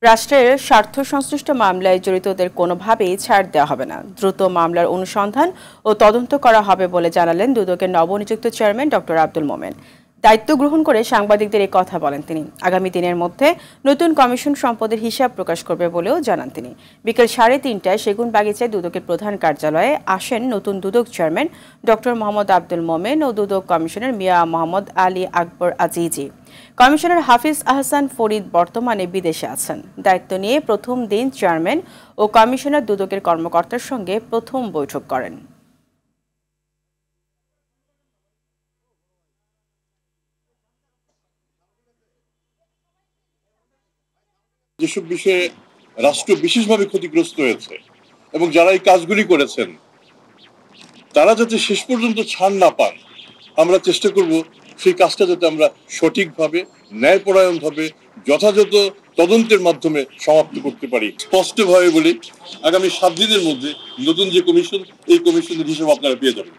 রাষ্ট্রের স্বার্থ সংশ্লিষ্ট মামলায় জড়িতদের কোনোভাবেই ছাড় দেওয়া হবে না। দ্রুত মামলার অনুসন্ধান ও তদন্ত করা হবে বলে জানালেন দুদকের নবনিযুক্ত চেয়ারম্যান ডক্টর আব্দুল মোমেন। দায়িত্ব গ্রহণ করে সাংবাদিকদের এই কথা বলেন তিনি। আগামী দিনের মধ্যে নতুন কমিশন সম্পদের হিসাব প্রকাশ করবে বলেও জানান তিনি। বিকেল 3:30টায় সেগুনবাগিচায় দুদকের প্রধান কার্যালয়ে আসেন নতুন দুদক চেয়ারম্যান ডক্টর মোহাম্মদ আব্দুল মোমেন ও দুদক কমিশনার মিয়া মোহাম্মদ আলী আকবর আজিজি। কমিশনার হাফিজ আহসান ফরিদ বর্তমানে বিদেশে আছেন। দায়িত্ব নিয়ে প্রথম দিন চেয়ারম্যান ও কমিশনার দুদকের কর্মকর্তার সঙ্গে প্রথম বৈঠক করেন। যেসব বিষয়ে রাষ্ট্র বিশেষভাবে ক্ষতিগ্রস্ত হয়েছে এবং যারা এই কাজগুলি করেছেন তারা যাতে শেষ পর্যন্ত ছাড় না পান, আমরা চেষ্টা করব সেই কাজটা যাতে আমরা সঠিকভাবে, ন্যায়পরায়ণভাবে, যথাযথ তদন্তের মাধ্যমে সমাপ্ত করতে পারি। স্পষ্টভাবে বলি, আগামী 7 দিনের মধ্যে নতুন যে কমিশন, এই কমিশনের হিসাব আপনারা পেয়ে যাবেন।